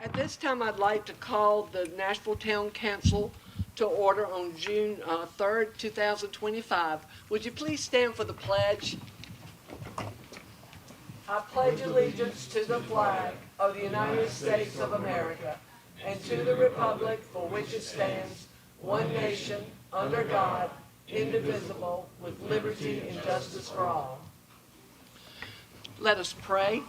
At this time, I'd like to call the Nashville Town Council to order on June 3rd, 2025. Would you please stand for the pledge? I pledge allegiance to the flag of the United States of America and to the republic for which it stands, one nation, under God, indivisible, with liberty and justice for all. Let us pray.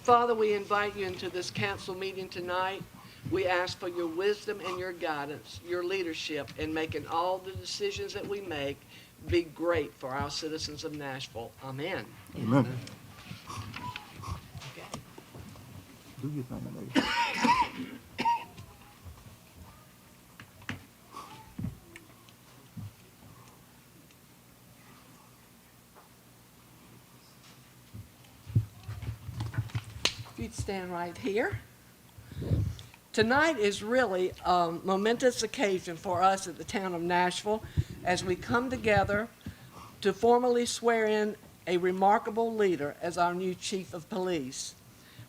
Father, we invite you into this council meeting tonight. We ask for your wisdom and your guidance, your leadership in making all the decisions that we make be great for our citizens of Nashville. Amen. Amen. Okay. Do your thing today. If you'd stand right here. Tonight is really a momentous occasion for us at the town of Nashville as we come together to formally swear in a remarkable leader as our new chief of police.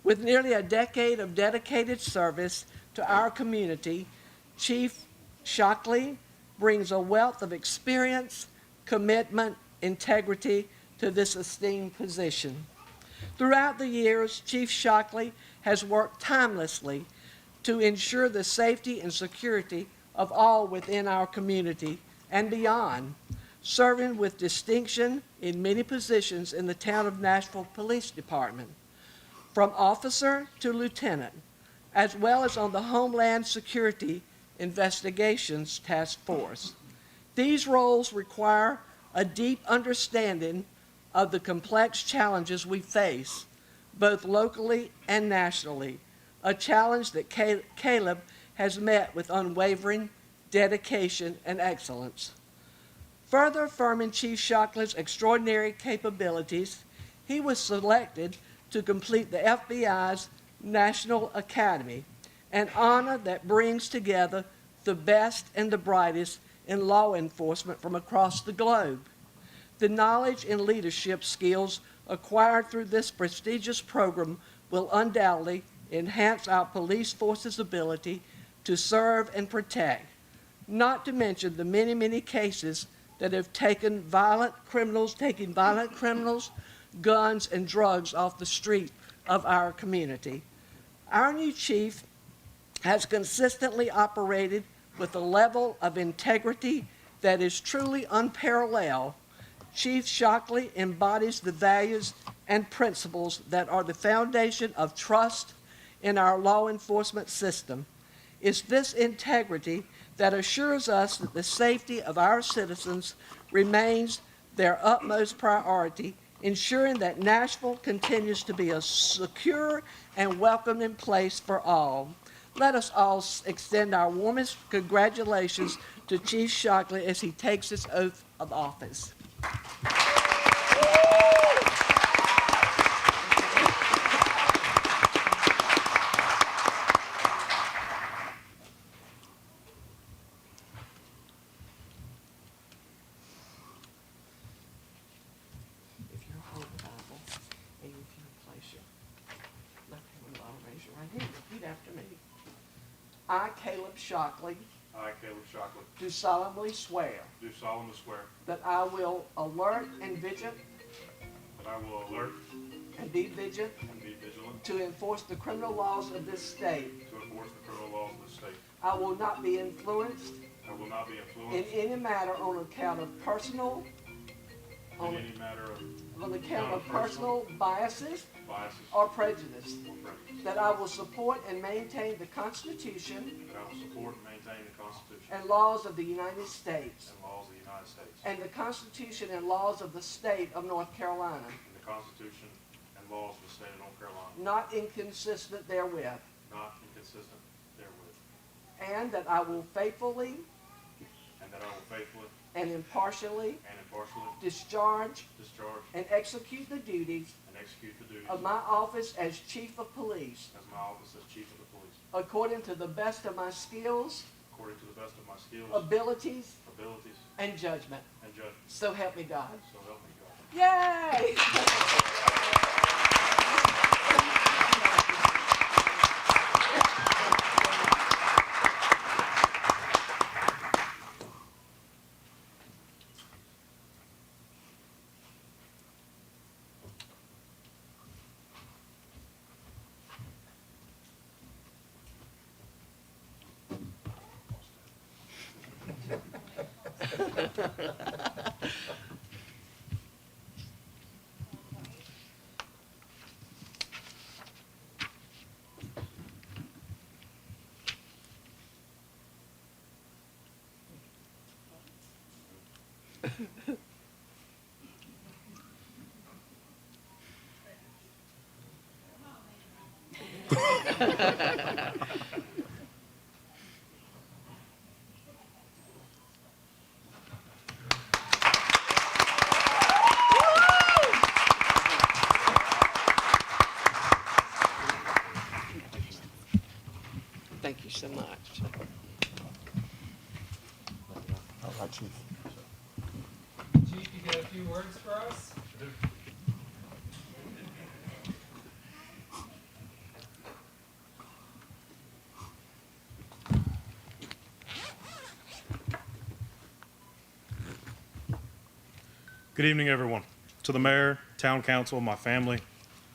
With nearly a decade of dedicated service to our community, Chief Shockley brings a wealth of experience, commitment, integrity to this esteemed position. Throughout the years, Chief Shockley has worked tirelessly to ensure the safety and security of all within our community and beyond, serving with distinction in many positions in the town of Nashville Police Department, from officer to lieutenant, as well as on the Homeland Security Investigations Task Force. These roles require a deep understanding of the complex challenges we face, both locally and nationally, a challenge that Caleb has met with unwavering dedication and excellence. Further affirming Chief Shockley's extraordinary capabilities, he was selected to complete the FBI's National Academy, an honor that brings together the best and the brightest in law enforcement from across the globe. The knowledge and leadership skills acquired through this prestigious program will undoubtedly enhance our police force's ability to serve and protect, not to mention the many, many cases that have taken violent criminals, guns, and drugs off the street of our community. Our new chief has consistently operated with a level of integrity that is truly unparalleled. Chief Shockley embodies the values and principles that are the foundation of trust in our law enforcement system. It's this integrity that assures us that the safety of our citizens remains their utmost priority, ensuring that Nashville continues to be a secure and welcoming place for all. Let us all extend our warmest congratulations to Chief Shockley as he takes his oath of office. I, Caleb Shockley, do solemnly swear that I will alert and vigilant and be vigilant to enforce the criminal laws of this state. I will not be influenced in any matter on account of personal biases or prejudice. That I will support and maintain the Constitution and laws of the United States and the Constitution and laws of the state of North Carolina, not inconsistent therewith, and that I will faithfully and impartially discharge and execute the duties of my office as Chief of Police according to the best of my skills, abilities, and judgment. So help me God. Yay! Thank you so much. All right, Chief. Chief, you got a few words for us? Good evening, everyone. To the mayor, town council, my family,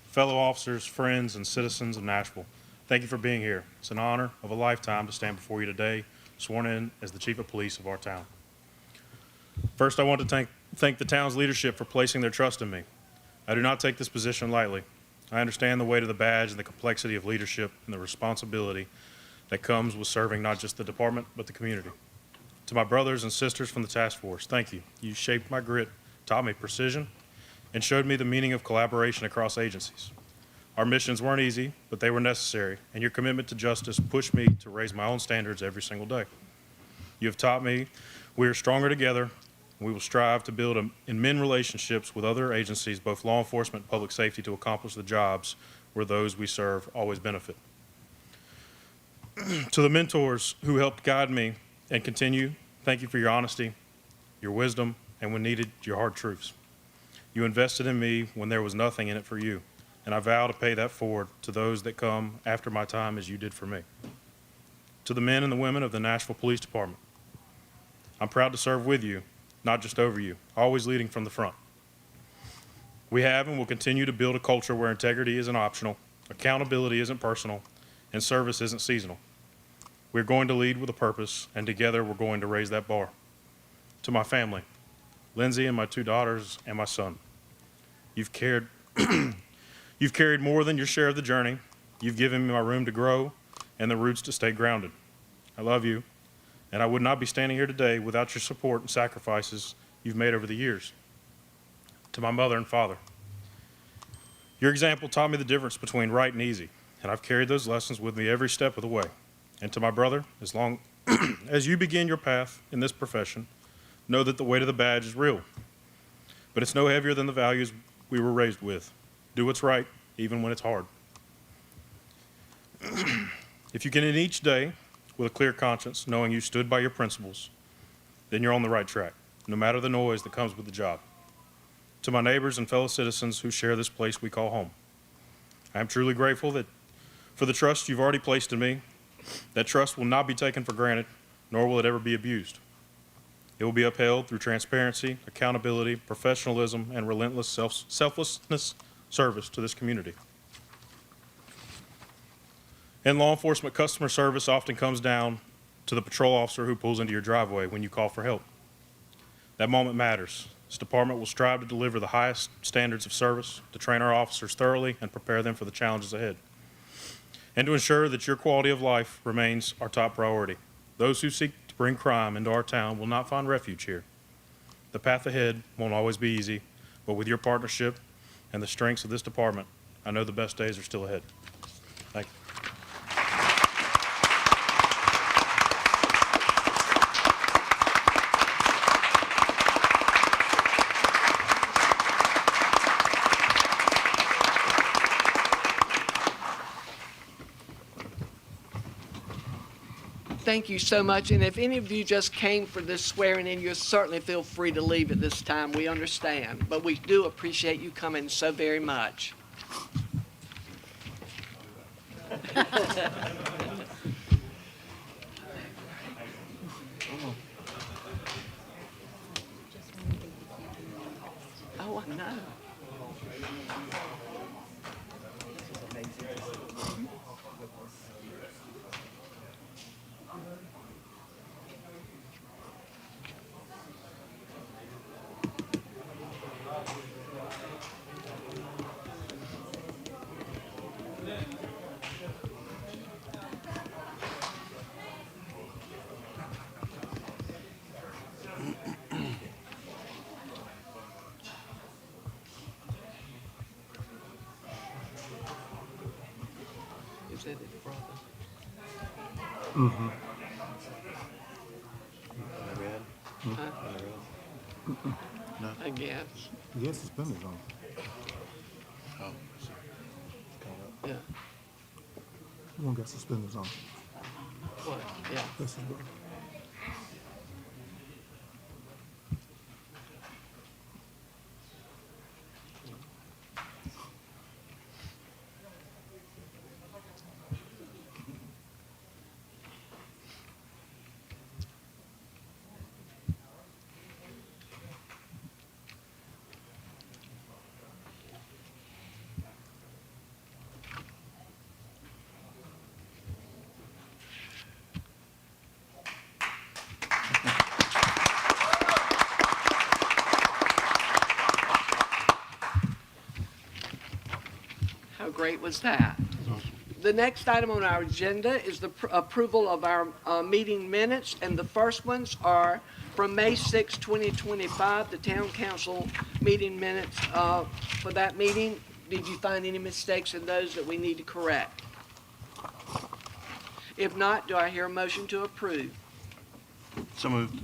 fellow officers, friends, and citizens of Nashville, thank you for being here. It's an honor of a lifetime to stand before you today, sworn in as the chief of police of our town. First, I want to thank the town's leadership for placing their trust in me. I do not take this position lightly. I understand the weight of the badge and the complexity of leadership and the responsibility that comes with serving not just the department, but the community. To my brothers and sisters from the task force, thank you. You shaped my grit, taught me precision, and showed me the meaning of collaboration across agencies. Our missions weren't easy, but they were necessary, and your commitment to justice pushed me to raise my own standards every single day. You have taught me we are stronger together, and we will strive to build and mend relationships with other agencies, both law enforcement and public safety, to accomplish the jobs where those we serve always benefit. To the mentors who helped guide me and continue, thank you for your honesty, your wisdom, and when needed, your hard truths. You invested in me when there was nothing in it for you, and I vow to pay that forward to those that come after my time as you did for me. To the men and the women of the Nashville Police Department, I'm proud to serve with you, not just over you, always leading from the front. We have and will continue to build a culture where integrity isn't optional, accountability isn't personal, and service isn't seasonal. We're going to lead with a purpose, and together we're going to raise that bar. To my family, Lindsay and my 2 daughters and my son, you've cared you've carried more than your share of the journey. You've given me my room to grow and the roots to stay grounded. I love you, and I would not be standing here today without your support and sacrifices you've made over the years. To my mother and father, your example taught me the difference between right and easy, and I've carried those lessons with me every step of the way. And to my brother, as long as you begin your path in this profession, know that the weight of the badge is real, but it's no heavier than the values we were raised with. Do what's right, even when it's hard. If you can end each day with a clear conscience, knowing you stood by your principles, then you're on the right track, no matter the noise that comes with the job. To my neighbors and fellow citizens who share this place we call home, I am truly grateful for the trust you've already placed in me. That trust will not be taken for granted, nor will it ever be abused. It will be upheld through transparency, accountability, professionalism, and relentless selflessness service to this community. In law enforcement, customer service often comes down to the patrol officer who pulls into your driveway when you call for help. That moment matters. This department will strive to deliver the highest standards of service, to train our officers thoroughly and prepare them for the challenges ahead, and to ensure that your quality of life remains our top priority. Those who seek to bring crime into our town will not find refuge here. The path ahead won't always be easy, but with your partnership and the strengths of this department, I know the best days are still ahead. Thank you. Thank you so much. And if any of you just came for this swearing in, you certainly feel free to leave at this time. We understand. But we do appreciate you coming so very much. Oh, I know. said his brother. I guess, Yes, suspenders on. yeah. One got suspenders on. What, yeah. That's his brother. How great was that? The next item on our agenda is the approval of our meeting minutes, and the first ones are from May 6, 2025, the town council meeting minutes for that meeting. Did you find any mistakes in those that we need to correct? If not, do I hear a motion to approve? So moved.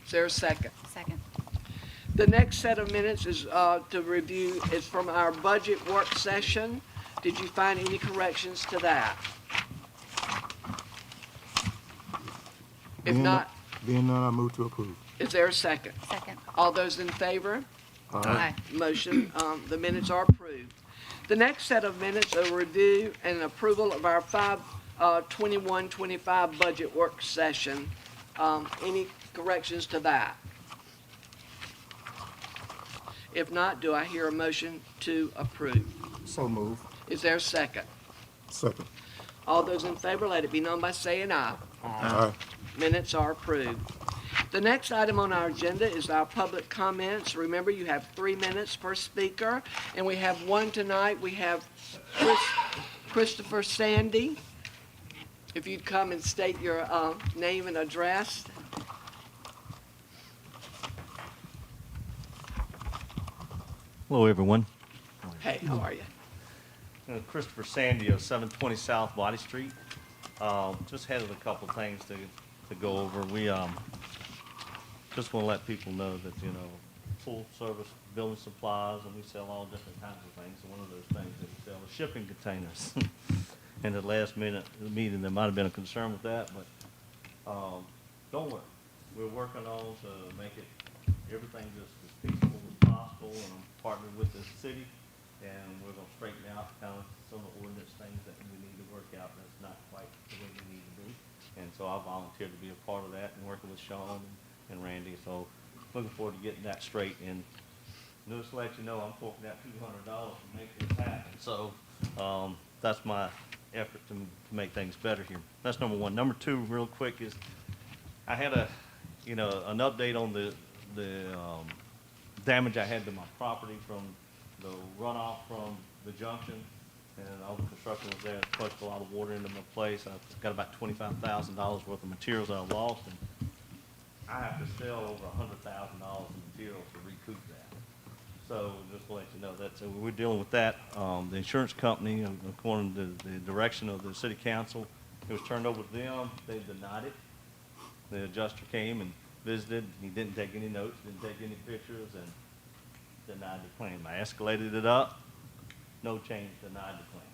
Is there a second? Second. The next set of minutes is to review is from our budget work session. Did you find any corrections to that? If not, Being none, I move to approve. is there a second? Second. All those in favor? Aye. Motion, the minutes are approved. The next set of minutes are review and approval of our 5/21/25 budget work session. Any corrections to that? If not, do I hear a motion to approve? So move. Is there a second? Second. All those in favor, let it be known by saying aye. Aye. Minutes are approved. The next item on our agenda is our public comments. Remember, you have 3 minutes per speaker, and we have one tonight. We have Christopher Sandy. If you'd come and state your name and address. Hello, everyone. Hey, how are you? Christopher Sandy of 720 South Body Street. Just had a couple things to go over. We just want to let people know that, full service building supplies, and we sell all different kinds of things. And one of those things that we sell is shipping containers. And at the last minute of the meeting, there might have been a concern with that, but don't worry. We're working on to make it everything just as peaceful as possible, and I'm partnered with the city, and we're going to straighten out kind of some of the ordinance things that we need to work out that's not quite the way we need to be. And so I volunteered to be a part of that and working with Sean and Randy. So looking forward to getting that straight. And just to let you know, I'm forking out $200 to make this happen. So that's my effort to make things better here. That's number one. Number two, real quick, is I had an update on the damage I had to my property from the runoff from the junction, and all the construction was there. It pushed a lot of water into my place. I've got about $25,000 worth of materials I've lost, and I have to sell over $100,000 in materials to recoup that. So just to let you know that, so we're dealing with that. The insurance company, according to the direction of the city council, it was turned over to them. They denied it. The adjuster came and visited. He didn't take any notes, didn't take any pictures, and denied the claim. I escalated it up. No change, denied the claim.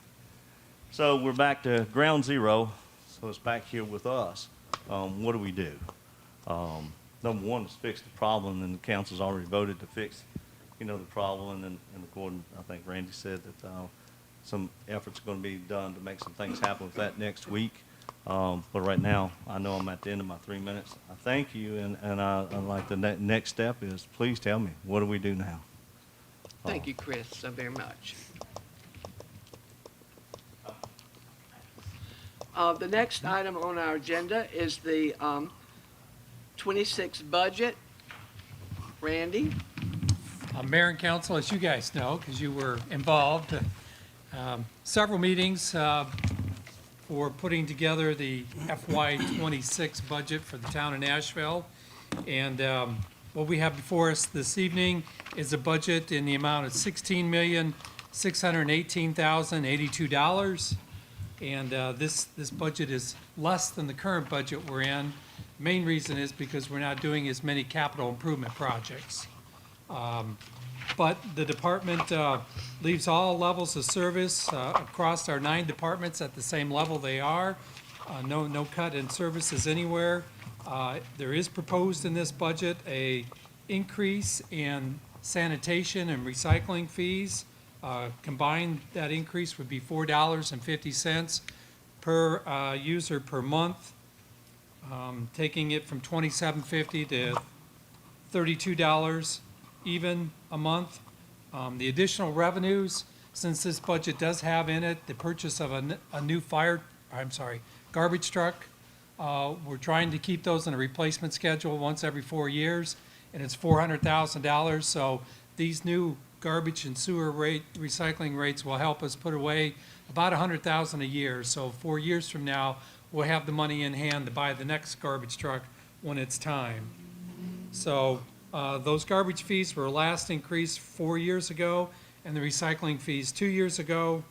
So we're back to ground zero. So it's back here with us. What do we do? Number one is fix the problem, and the council's already voted to fix, the problem. And according, I think Randy said that some efforts are going to be done to make some things happen with that next week. But right now, I know I'm at the end of my 3 minutes. I thank you, and I'd like the next step is please tell me, what do we do now? Thank you, Chris, so very much. The next item on our agenda is the 26 budget. Randy? Mayor and council, as you guys know, because you were involved, several meetings for putting together the FY26 budget for the town of Nashville. And what we have before us this evening is a budget in the amount of $16,618,082. And this budget is less than the current budget we're in. Main reason is because we're not doing as many capital improvement projects. But the department leaves all levels of service across our 9 departments at the same level they are. No cut in services anywhere. There is proposed in this budget a increase in sanitation and recycling fees. Combined, that increase would be $4.50 per user per month, taking it from $27.50 to $32 even a month. The additional revenues, since this budget does have in it the purchase of a new garbage truck, we're trying to keep those in a replacement schedule once every 4 years, and it's $400,000. So these new garbage and sewer recycling rates will help us put away about $100,000 a year. So 4 years from now, we'll have the money in hand to buy the next garbage truck when it's time. So those garbage fees were last increased 4 years ago, and the recycling fees 2 years ago.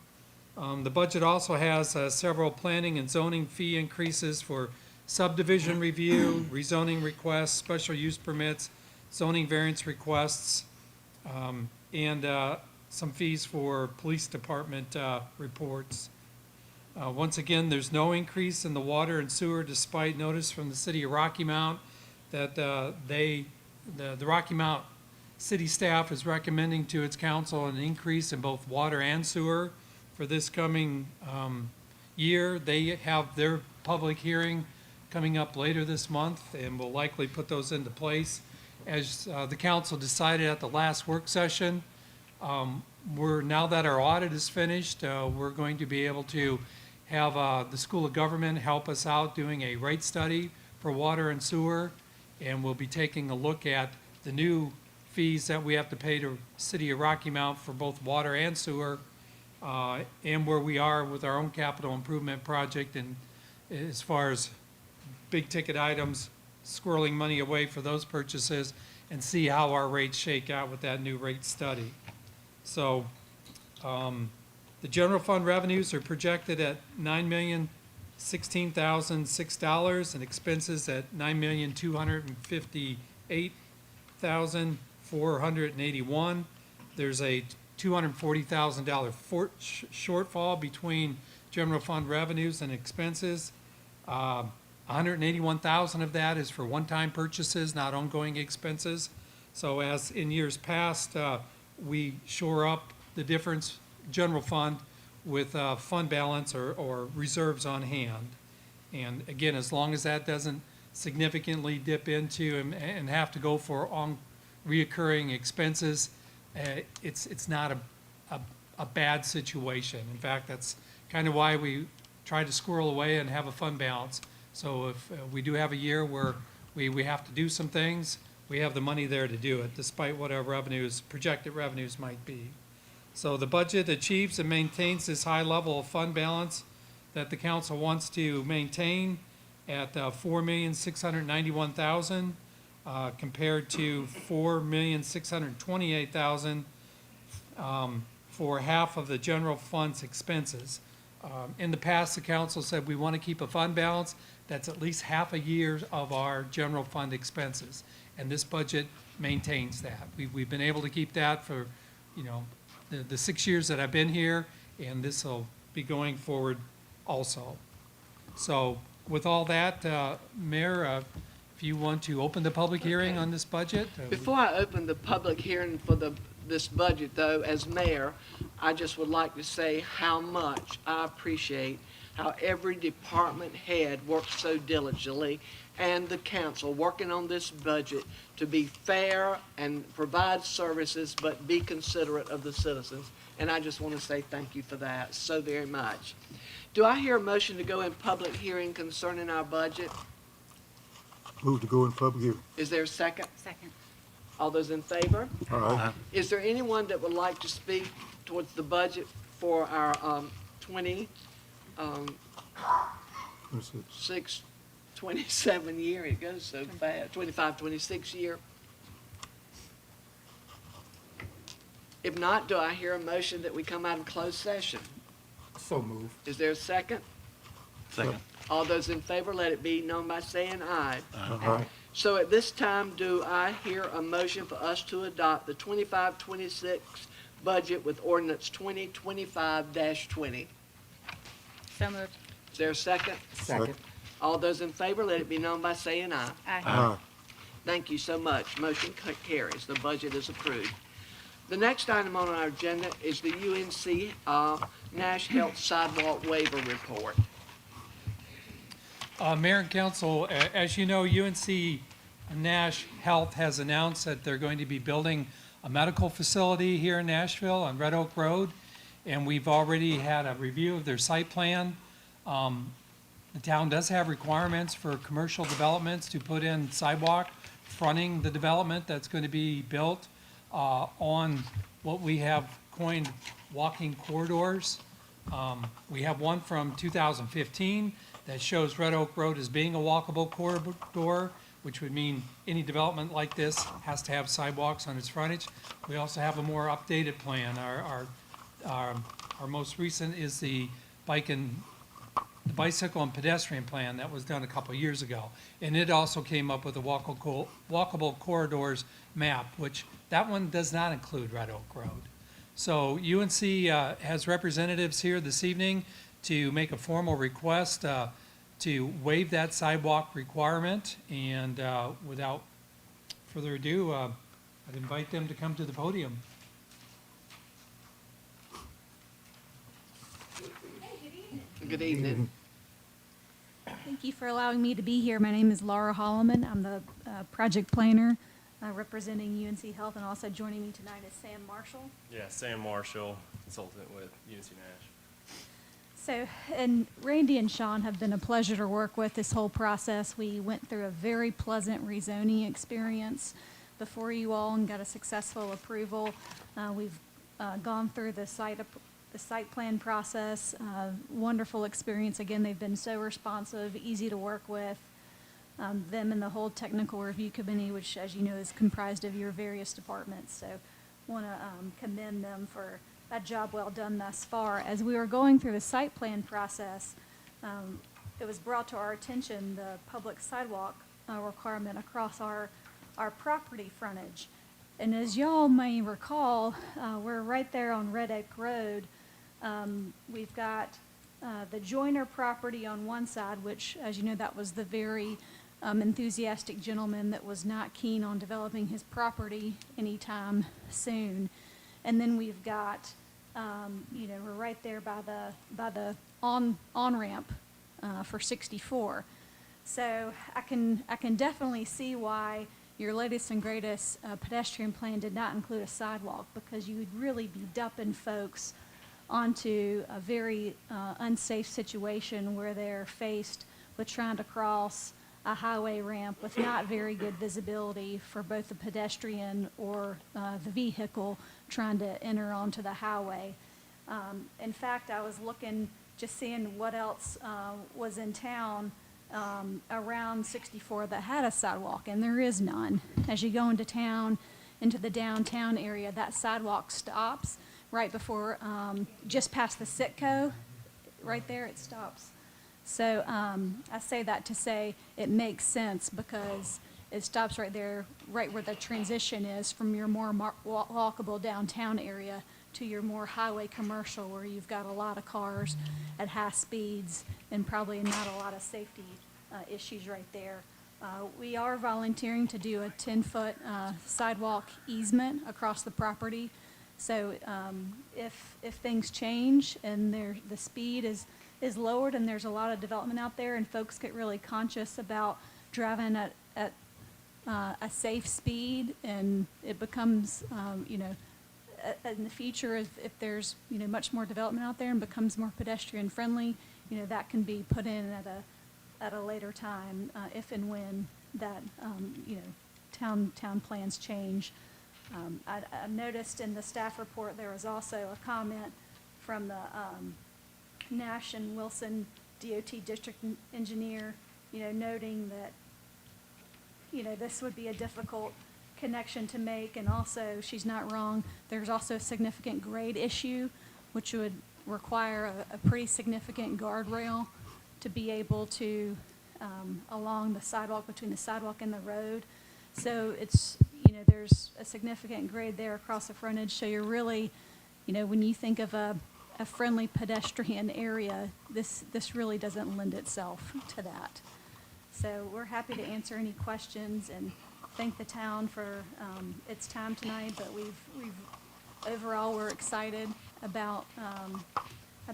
The budget also has several planning and zoning fee increases for subdivision review, rezoning requests, special use permits, zoning variance requests, and some fees for police department reports. Once again, there's no increase in the water and sewer despite notice from the city of Rocky Mount that the Rocky Mount city staff is recommending to its council an increase in both water and sewer for this coming year. They have their public hearing coming up later this month and will likely put those into place. As the council decided at the last work session, now that our audit is finished, we're going to be able to have the School of Government help us out doing a rate study for water and sewer, and we'll be taking a look at the new fees that we have to pay to City of Rocky Mount for both water and sewer, and where we are with our own capital improvement project, and as far as big ticket items, squirreling money away for those purchases, and see how our rates shake out with that new rate study. So the general fund revenues are projected at $9,016,006 and expenses at $9,258,481. There's a $240,000 shortfall between general fund revenues and expenses. $181,000 of that is for one-time purchases, not ongoing expenses. So as in years past, we shore up the difference general fund with fund balance or reserves on hand. And again, as long as that doesn't significantly dip into and have to go for reoccurring expenses, it's not a bad situation. In fact, that's kind of why we try to squirrel away and have a fund balance. So if we do have a year where we have to do some things, we have the money there to do it, despite what our projected revenues might be. So the budget achieves and maintains this high level of fund balance that the council wants to maintain at $4,691,000 compared to $4,628,000 for half of the general fund's expenses. In the past, the council said we want to keep a fund balance that's at least half a year of our general fund expenses, and this budget maintains that. We've been able to keep that for, the 6 years that I've been here, and this will be going forward also. So with all that, Mayor, if you want to open the public hearing on this budget. Before I open the public hearing for this budget, though, as mayor, I just would like to say how much I appreciate how every department head works so diligently, and the council working on this budget to be fair and provide services, but be considerate of the citizens. And I just want to say thank you for that so very much. Do I hear a motion to go in public hearing concerning our budget? Move to go in public hearing. Is there a second? Second. All those in favor? All right. Is there anyone that would like to speak towards the budget for our 26, 27 year? It goes so fast. 25, 26 year. If not, do I hear a motion that we come out of closed session? So move. Is there a second? Second. All those in favor, let it be known by saying aye. Aye. So at this time, do I hear a motion for us to adopt the 25-26 budget with ordinance 2025-20? So moved. Is there a second? Second. All those in favor, let it be known by saying aye. Aye. Thank you so much. Motion carries. The budget is approved. The next item on our agenda is the UNC Nash Health Sidewalk Waiver Report. Mayor and council, as you know, UNC Nash Health has announced that they're going to be building a medical facility here in Nashville on Red Oak Road, and we've already had a review of their site plan. The town does have requirements for commercial developments to put in sidewalk fronting the development that's going to be built on what we have coined walking corridors. We have one from 2015 that shows Red Oak Road as being a walkable corridor, which would mean any development like this has to have sidewalks on its frontage. We also have a more updated plan. Our most recent is the bicycle and pedestrian plan that was done a couple years ago. And it also came up with a walkable corridors map, which that one does not include Red Oak Road. So UNC has representatives here this evening to make a formal request to waive that sidewalk requirement. And without further ado, I'd invite them to come to the podium. Good evening. Thank you for allowing me to be here. My name is Laura Holloman. I'm the project planner representing UNC Health, and also joining me tonight is Sam Marshall. Yeah, Sam Marshall, consultant with UNC Nash. So, and Randy and Sean have been a pleasure to work with this whole process. We went through a very pleasant rezoning experience before you all and got a successful approval. We've gone through the site plan process, wonderful experience. Again, they've been so responsive, easy to work with. Them and the whole technical review committee, which, as you know, is comprised of your various departments. So want to commend them for a job well done thus far. As we were going through the site plan process, it was brought to our attention the public sidewalk requirement across our property frontage. And as y'all may recall, we're right there on Red Oak Road. We've got the Joyner property on one side, which, as you know, that was the very enthusiastic gentleman that was not keen on developing his property anytime soon. And then we've got, we're right there by the on-ramp for 64. So I can definitely see why your latest and greatest pedestrian plan did not include a sidewalk, because you would really be dumping folks onto a very unsafe situation where they're faced with trying to cross a highway ramp with not very good visibility for both the pedestrian or the vehicle trying to enter onto the highway. In fact, I was looking, just seeing what else was in town around 64 that had a sidewalk, and there is none. As you go into town, into the downtown area, that sidewalk stops right before, just past the Sitco, right there it stops. So I say that to say it makes sense, because it stops right there, right where the transition is from your more walkable downtown area to your more highway commercial, where you've got a lot of cars at high speeds and probably not a lot of safety issues right there. We are volunteering to do a 10-foot sidewalk easement across the property. So if things change and the speed is lowered and there's a lot of development out there and folks get really conscious about driving at a safe speed, and it becomes, in the future, if there's, much more development out there and becomes more pedestrian friendly, that can be put in at a later time, if and when that, town plans change. I noticed in the staff report there was also a comment from the Nash and Wilson DOT district engineer, noting that, this would be a difficult connection to make, and also, she's not wrong, there's also a significant grade issue, which would require a pretty significant guardrail to be able to, along the sidewalk, between the sidewalk and the road. So it's, there's a significant grade there across the frontage, so you're really, when you think of a friendly pedestrian area, this really doesn't lend itself to that. So we're happy to answer any questions and thank the town for its time tonight, but overall, we're excited about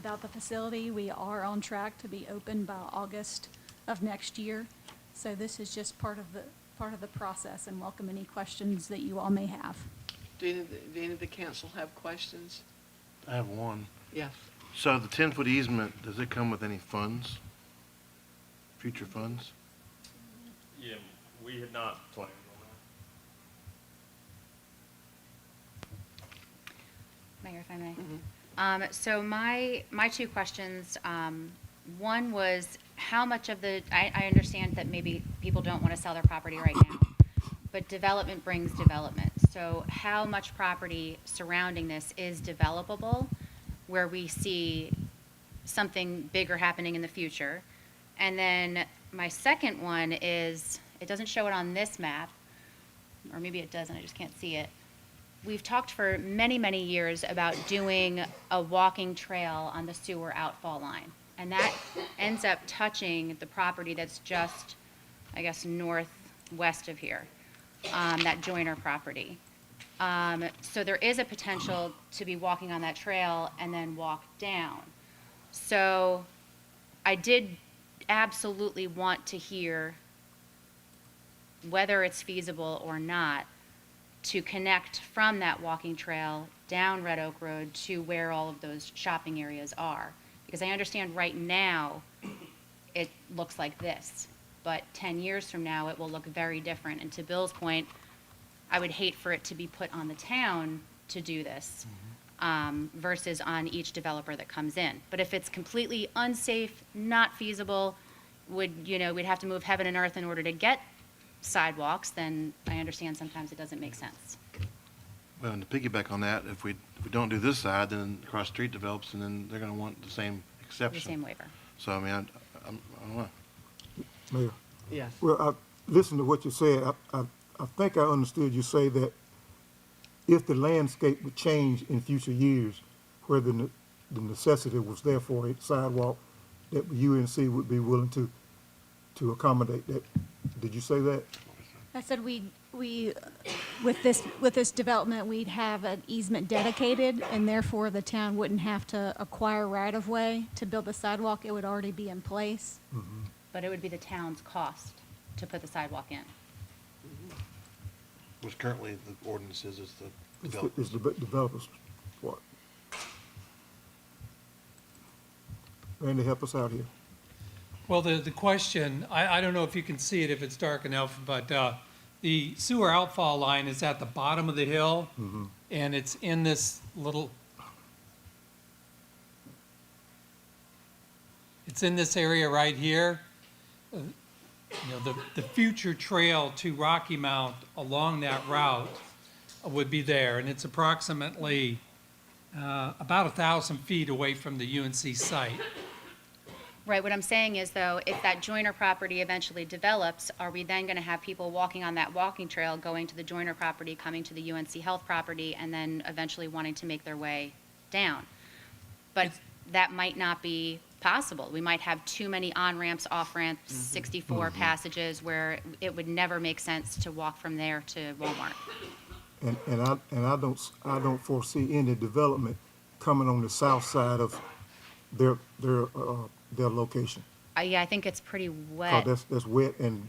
the facility. We are on track to be open by August of next year. So this is just part of the process, and welcome any questions that you all may have. Do any of the council have questions? I have one. Yes. So the 10-foot easement, does it come with any funds? Future funds? Yeah, we had not planned on Mayor, if I may. So my two questions, one was how much of I understand that maybe people don't want to sell their property right now, but development brings development. So how much property surrounding this is developable where we see something bigger happening in the future? And then my second one is, it doesn't show it on this map, or maybe it does and I just can't see it. We've talked for many, many years about doing a walking trail on the sewer outfall line. And that ends up touching the property that's just, I guess, northwest of here, that Joyner property. So there is a potential to be walking on that trail and then walk down. So I did absolutely want to hear whether it's feasible or not to connect from that walking trail down Red Oak Road to where all of those shopping areas are. Because I understand right now it looks like this, but 10 years from now it will look very different. And to Bill's point, I would hate for it to be put on the town to do this versus on each developer that comes in. But if it's completely unsafe, not feasible, we'd have to move heaven and earth in order to get sidewalks, then I understand sometimes it doesn't make sense. Well, and to piggyback on that, if we don't do this side, then across the street develops, and then they're going to want the same exception. The same waiver. So, I mean, I don't know. Mayor, Yes. well, I listened to what you said. I think I understood you say that if the landscape would change in future years, where the necessity was there for a sidewalk, that UNC would be willing to accommodate that. Did you say that? I said we with this development, we'd have an easement dedicated, and therefore the town wouldn't have to acquire right-of-way to build the sidewalk. It would already be in place. But it would be the town's cost to put the sidewalk in. Which currently the ordinance is the Is developer. the developers what? Randy, help us out here. Well, the question, I don't know if you can see it if it's dark enough, but the sewer outfall line is at the bottom of the hill, and it's in this little, it's in this area right here. The future trail to Rocky Mount along that route would be there, and it's approximately about 1,000 feet away from the UNC site. Right, what I'm saying is though, if that Joyner property eventually develops, are we then gonna have people walking on that walking trail, going to the Joyner property, coming to the UNC Health property, and then eventually wanting to make their way down? But that might not be possible. We might have too many on-ramps, off-ramps, 64 passages where it would never make sense to walk from there to Walmart. And I don't foresee any development coming on the south side of their location. Yeah, I think it's pretty 'Cause wet, that's wet and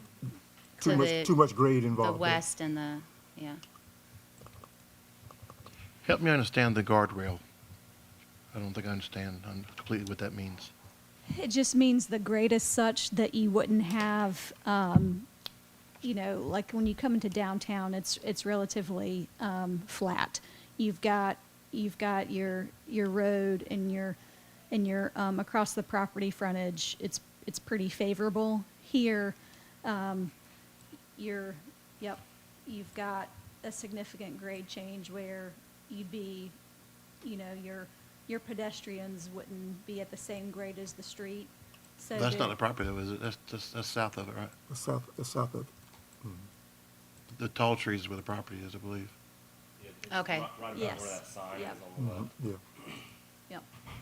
To too much grade the involved. there. west and the, yeah. Help me understand the guardrail. I don't think I understand completely what that means. It just means the grade is such that you wouldn't have, like when you come into downtown, it's relatively flat. You've got your road and your across the property frontage. It's pretty favorable here. You've got a significant grade change where you'd be, your pedestrians wouldn't be at the same grade as the street. So That's not there- the property though, is it? That's south of it, right? The south of it. The tall trees is where the property is, I believe. Yeah, it's Okay. Right about Yes. where that sign Yep. is on the left. Yeah. Yep, Yeah,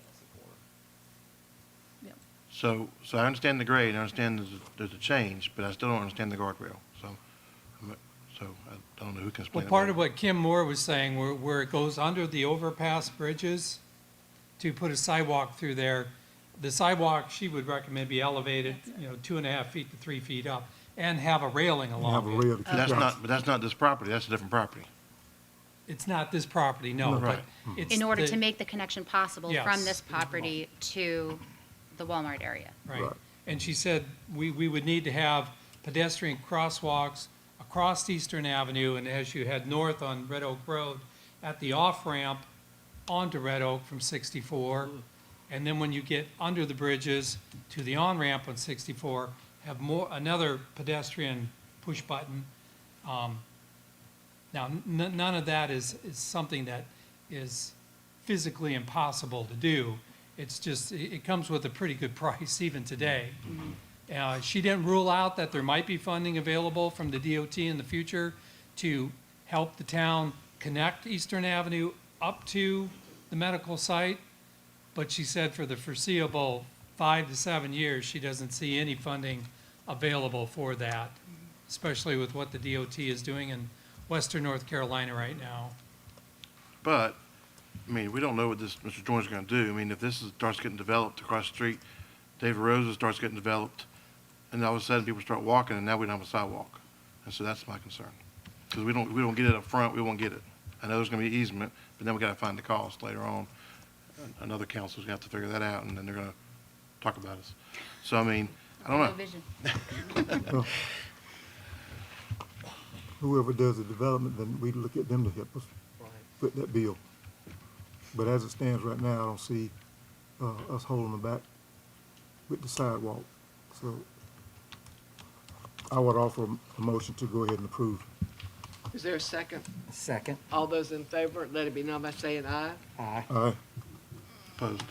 that's the corner. yep. So I understand the grade, I understand there's a change, but I still don't understand the guardrail, so I don't know who can explain Well, it. part better. of what Kim Moore was saying, where it goes under the overpass bridges to put a sidewalk through there, the sidewalk, she would recommend be elevated, 2.5 feet to 3 feet up, and have a railing Have a along it. rail to keep But that's not this property, that's a different property. It's not this property, no, but Right. it's. In order the- to make the connection possible Yes. from this property to the Walmart area. Right. Right. And she said we would need to have pedestrian crosswalks across Eastern Avenue, and as you head north on Red Oak Road, at the off-ramp onto Red Oak from 64. And then when you get under the bridges to the on-ramp on 64, have another pedestrian push button. Now, none of that is something that is physically impossible to do. It's just, it comes with a pretty good price even today. She didn't rule out that there might be funding available from the DOT in the future to help the town connect Eastern Avenue up to the medical site. But she said for the foreseeable 5 to 7 years, she doesn't see any funding available for that, especially with what the DOT is doing in Western North Carolina right now. But, I mean, we don't know what this Mr. Joyner's gonna do. I mean, if starts getting developed across the street, David Rosa starts getting developed, and all of a sudden people start walking, and now we don't have a sidewalk. And so that's my concern. Because we don't get it up front, we won't get it. I know there's gonna be easement, but then we gotta find the cost later on. Another council's gonna have to figure that out, and then they're gonna talk about us. So, I mean, I don't No know. vision. Whoever does the development, then we look at them to help us fit that bill. But as it stands right now, I don't see us holding them back with the sidewalk. So I would offer a motion to go ahead and approve. Is there a second? Second. All those in favor, let it be known by saying aye. Aye. Aye. Opposed.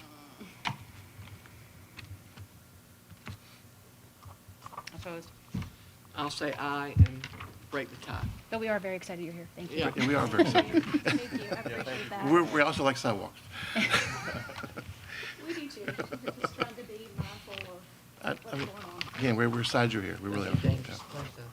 Opposed. I'll say aye and break the tie. But we are very excited you're here. Thank you. Yeah. And we are very excited. Thank you, I appreciate that. We also like sidewalks. We do too. We're just trying to be mindful I of what's mean, going on. Again, we're beside you here, we really are. Dangerous Yeah. place out there.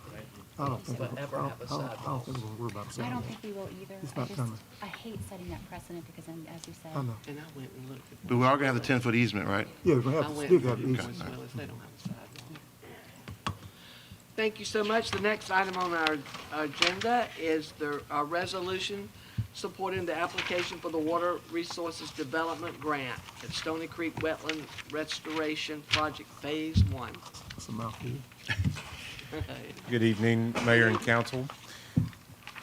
I don't think, Don't ever have a I sidewalk. don't think we're gonna worry about a I sidewalk. don't think we will either. It's not coming. I hate setting that precedent because then, as you said. I know. And I went and looked at. But we are gonna have the 10-foot easement, right? Yeah, we're gonna I have to, went still and got looked these. at West Willis, they don't have a sidewalk. Thank you so much. The next item on our agenda is the resolution supporting the application for the Water Resources Development Grant at Stoney Creek Wetland Restoration Project Phase 1. That's a mouthful. Good evening, Mayor and Council.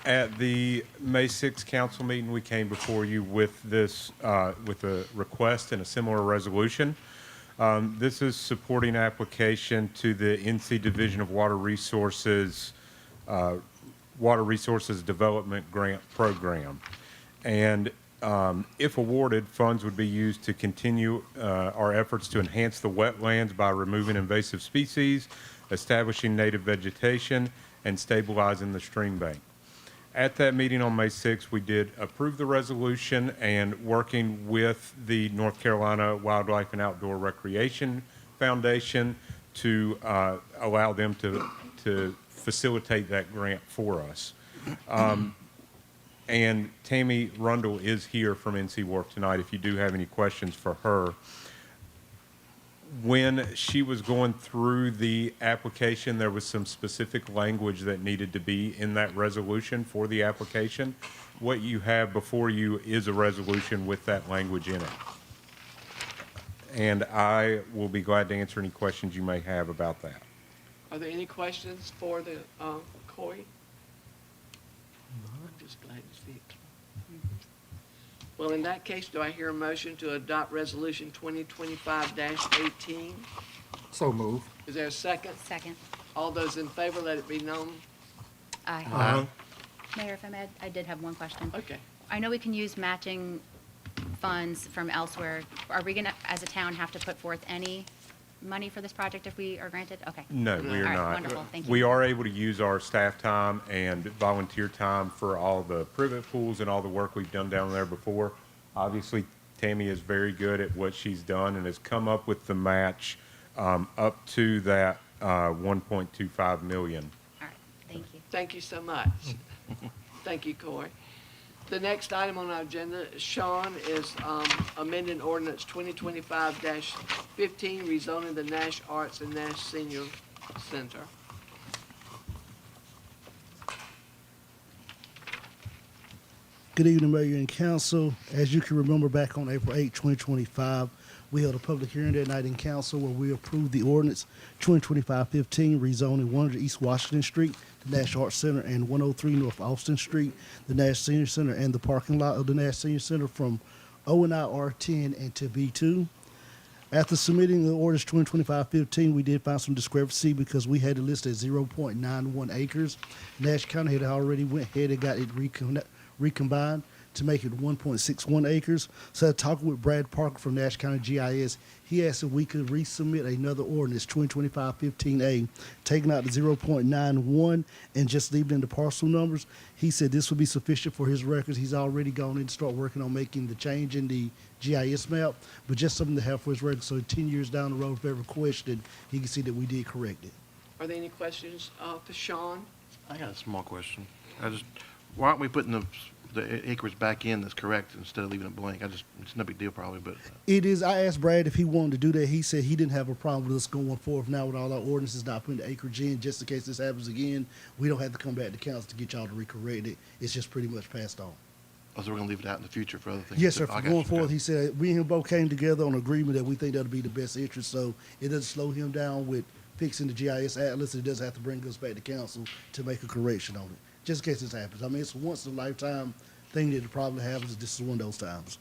At the May 6th council meeting, we came before you with this, with a request and a similar resolution. This is supporting application to the NC Division of Water Resources Development Grant Program. And if awarded, funds would be used to continue our efforts to enhance the wetlands by removing invasive species, establishing native vegetation, and stabilizing the stream bank. At that meeting on May 6th, we did approve the resolution and working with the North Carolina Wildlife and Outdoor Recreation Foundation to allow them to facilitate that grant for us. And Tammy Rundle is here from NC Work tonight if you do have any questions for her. When she was going through the application, there was some specific language that needed to be in that resolution for the application. What you have before you is a resolution with that language in it. And I will be glad to answer any questions you may have about that. Are there any questions for the Corey? I'm just glad to see it. Well, in that case, do I hear a motion to adopt Resolution 2025-18? So move. Is there a second? Second. All those in favor, let it be known. Aye. Aye. Mayor, if I may, I did have one question. Okay. I know we can use matching funds from elsewhere, are we gonna, as a town, have to put forth any money for this project if we are granted? Okay. No, we are All right, not. wonderful, thank We you. are able to use our staff time and volunteer time for all the privet pools and all the work we've done down there before. Obviously, Tammy is very good at what she's done and has come up with the match up to that 1.25 million. All right, thank you. Thank you so much. Thank you, Corey. The next item on our agenda, Sean, is amending ordinance 2025-15, rezoning the Nash Arts and Nash Senior Center. Good evening, Mayor and Council. As you can remember, back on April 8, 2025, we held a public hearing that night in Council where we approved the ordinance 2025-15, rezoning 100 East Washington Street, the Nash Arts Center, and 103 North Austin Street, the Nash Senior Center, and the parking lot of the Nash Senior Center from O&I R10 and to B2. After submitting the ordinance 2025-15, we did find some discrepancy because we had it listed at 0.91 acres. Nash County had already went ahead and got it recombined to make it 1.61 acres. So talking with Brad Parker from Nash County GIS, he asked if we could resubmit another ordinance, 2025-15A, taking out the 0.91 and just leaving in the parcel numbers. He said this would be sufficient for his records. He's already gone in to start working on making the change in the GIS map, but just something to have for his records. So 10 years down the road, if ever questioned, he can see that we did correct it. Are there any questions for Sean? I got a small question. Why aren't we putting the acreage back in that's correct instead of leaving it blank? It's no big deal probably, but. It is. I asked Brad if he wanted to do that. He said he didn't have a problem with us going forth now with all our ordinances, not putting the acreage in, just in case this happens again. We don't have to come back to council to get y'all to recorrect it. It's just pretty much passed on. Oh, so we're gonna leave it out in the future for other things? Yes, sir. I For got going you. forward, he said we and him both came together on agreement that we think that'll be the best interest. So it doesn't slow him down with fixing the GIS atlas. It doesn't have to bring us back to council to make a correction on it, just in case this happens. I mean, it's a once in a lifetime thing that probably happens. This is one of those times.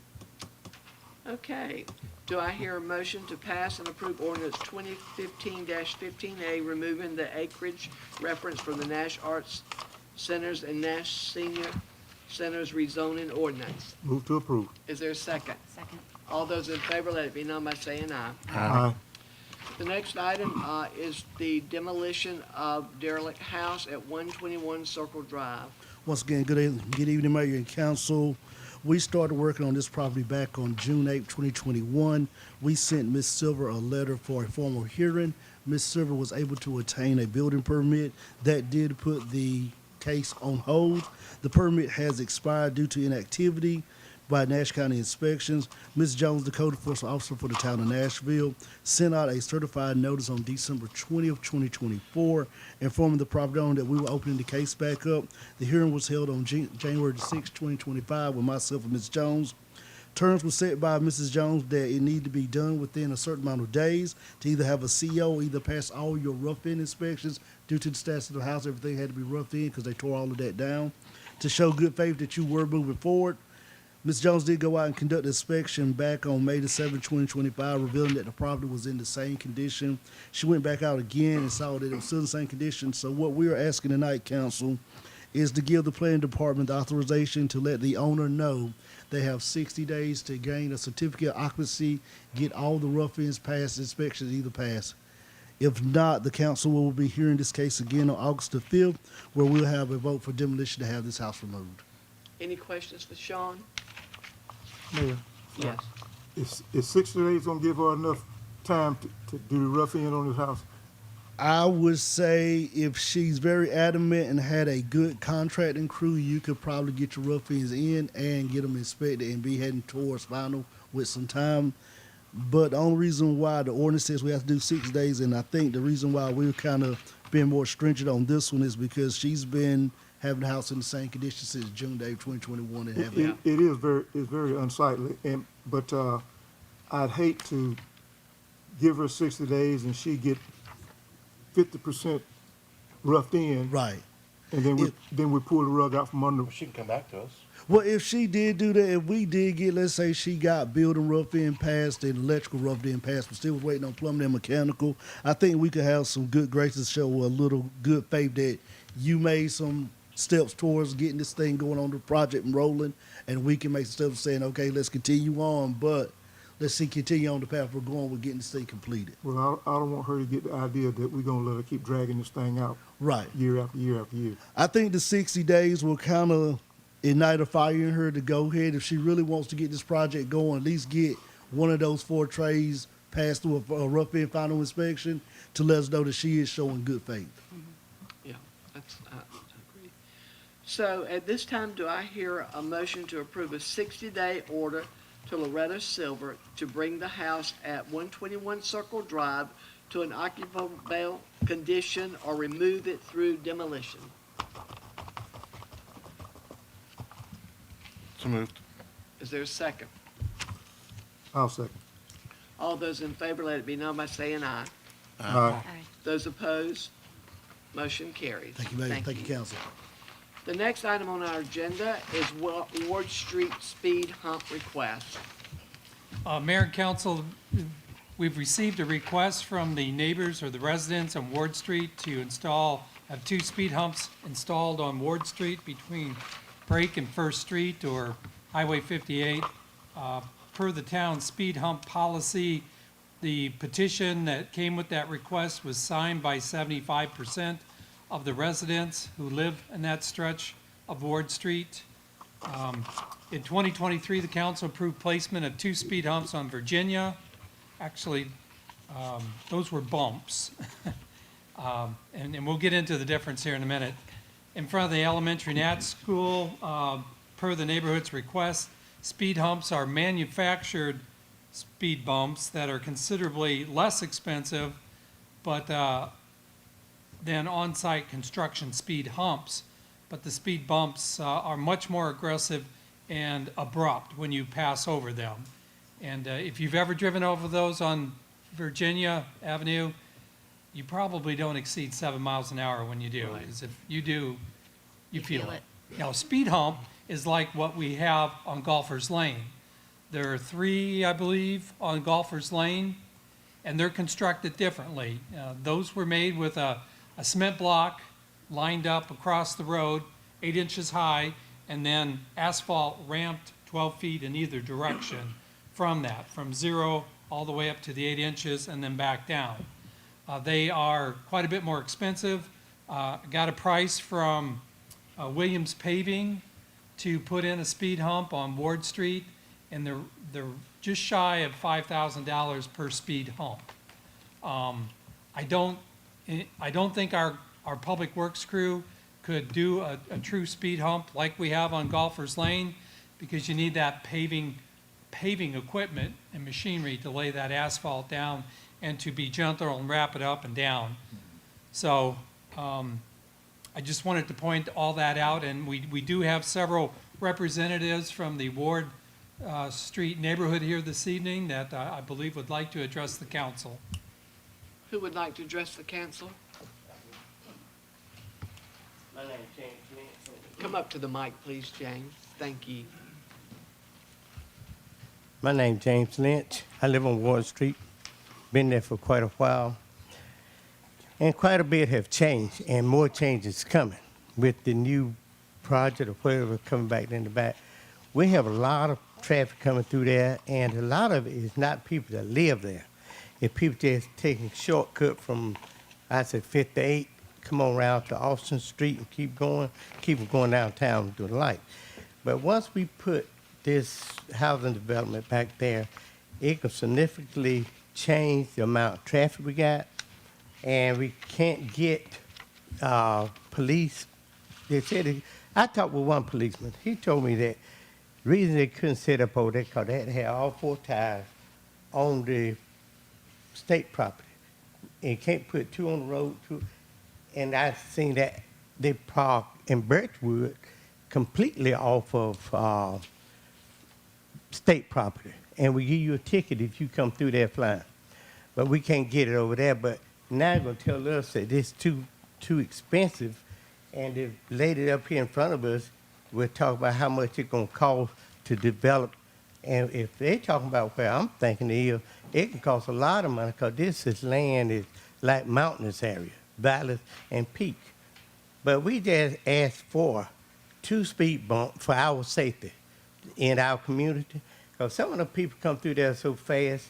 Okay. Do I hear a motion to pass and approve ordinance 2015-15A, removing the acreage reference from the Nash Arts Centers and Nash Senior Centers rezoning ordinance? Move to approve. Is there a second? Second. All those in favor, let it be known by saying aye. Aye. The next item is the demolition of derelict house at 121 Circle Drive. Once again, good evening, Mayor and Council. We started working on this property back on June 8, 2021. We sent Ms. Silver a letter for a formal hearing. Ms. Silver was able to attain a building permit. That did put the case on hold. The permit has expired due to inactivity by Nash County inspections. Ms. Jones, the code enforcement officer for the town of Nashville, sent out a certified notice on December 20th, 2024, informing the property owner that we were opening the case back up. The hearing was held on January 6, 2025 with myself and Ms. Jones. Terms were set by Mrs. Jones that it needed to be done within a certain amount of days to either have a CO or either pass all your rough-in inspections. Due to the status of the house, everything had to be roughed in because they tore all of that down. To show good faith that you were moving forward, Ms. Jones did go out and conduct an inspection back on May the 7th, 2025, revealing that the property was in the same condition. She went back out again and saw that it was still in the same condition. So what we are asking tonight, council, is to give the planning department the authorization to let the owner know they have 60 days to gain a certificate of occupancy, get all the rough-ins passed, inspections either passed. If not, the council will be hearing this case again on August the 5th, where we'll have a vote for demolition to have this house removed. Any questions for Sean? Mayor, Yes. is 60 days gonna give her enough time to do the rough in on this house? I would say if she's very adamant and had a good contracting crew, you could probably get your rough ends in and get them inspected and be heading towards final with some time. But the only reason why the ordinance says we have to do 6 days, and I think the reason why we're kind of being more stringent on this one is because she's been having the house in the same condition since June 8, 2021 and having It is very unsightly, but I'd hate to give her 60 days and she get 50% roughed in, right. and then we pull the rug out from under. She can come back to us. Well, if she did do that, if we did get, let's say she got building rough in passed and electrical rough in passed, but still was waiting on plumbing and mechanical, I think we could have some good graces, show a little good faith that you made some steps towards getting this thing going on, the project and rolling, and we can make steps saying, okay, let's continue on, but let's continue on the path we're going with getting this thing completed. Well, I don't want her to get the idea that we're gonna let her keep dragging this thing out Right. year after year after year. I think the 60 days will kind of ignite a fire in her to go ahead. If she really wants to get this project going, at least get one of those 4 trays passed through a rough and final inspection to let us know that she is showing good faith. Yeah, I agree. So at this time, do I hear a motion to approve a 60-day order to Loretta Silver to bring the house at 121 Circle Drive to an occupable condition or remove it through demolition? So moved. Is there a second? I'll second. All those in favor, let it be known by saying aye. Aye. Those opposed, motion carries. Thank you, Mayor. Thank you, Council. The next item on our agenda is Ward Street speed hump request. Mayor and council, we've received a request from the neighbors or the residents on Ward Street to have 2 speed humps installed on Ward Street between Brake and First Street or Highway 58. Per the town's speed hump policy, the petition that came with that request was signed by 75% of the residents who live in that stretch of Ward Street. In 2023, the council approved placement of 2 speed humps on Virginia. Actually, those were bumps. And we'll get into the difference here in a minute. In front of the elementary Nat School, per the neighborhood's request, speed humps are manufactured speed bumps that are considerably less expensive, but than on-site construction speed humps. But the speed bumps are much more aggressive and abrupt when you pass over them. And if you've ever driven over those on Virginia Avenue, you probably don't exceed 7 miles an hour when you do. Because if you do, you feel it. Now, speed hump is like what we have on Golfer's Lane. There are 3, I believe, on Golfer's Lane, and they're constructed differently. Those were made with a cement block lined up across the road, 8 inches high, and then asphalt ramped 12 feet in either direction from that, from 0 all the way up to the 8 inches and then back down. They are quite a bit more expensive. Got a price from Williams Paving to put in a speed hump on Ward Street, and they're just shy of $5,000 per speed hump. I don't think our public works crew could do a true speed hump like we have on Golfer's Lane, because you need that paving equipment and machinery to lay that asphalt down and to be gentle and wrap it up and down. So I just wanted to point all that out, and we do have several representatives from the Ward Street neighborhood here this evening that I believe would like to address the council. Who would like to address the council? My name's James Manson. Come up to the mic, please, James. Thank you. My name's James Lynch. I live on Ward Street. Been there for quite a while. And quite a bit have changed, and more changes coming with the new project or whatever coming back in the back. We have a lot of traffic coming through there, and a lot of it is not people that live there. It's people just taking a shortcut from, I said, 58, come on around to Austin Street and keep going downtown to the light. But once we put this housing development back there, it can significantly change the amount of traffic we got, and we can't get police. They said, I talked with one policeman. He told me that the reason they couldn't set up over there because they had to have all 4 tires on the state property. And you can't put 2 on the road, 2. And I seen that they park in Birchwood completely off of state property. And we give you a ticket if you come through there flying. But we can't get it over there. But now they're going to tell us that it's too expensive. And they've laid it up here in front of us. We'll talk about how much it's going to cost to develop. And if they're talking about where I'm thinking it can cost a lot of money because this is land is like mountainous area, valleys and peak. But we just asked for 2 speed bumps for our safety in our community. Because some of the people come through there so fast,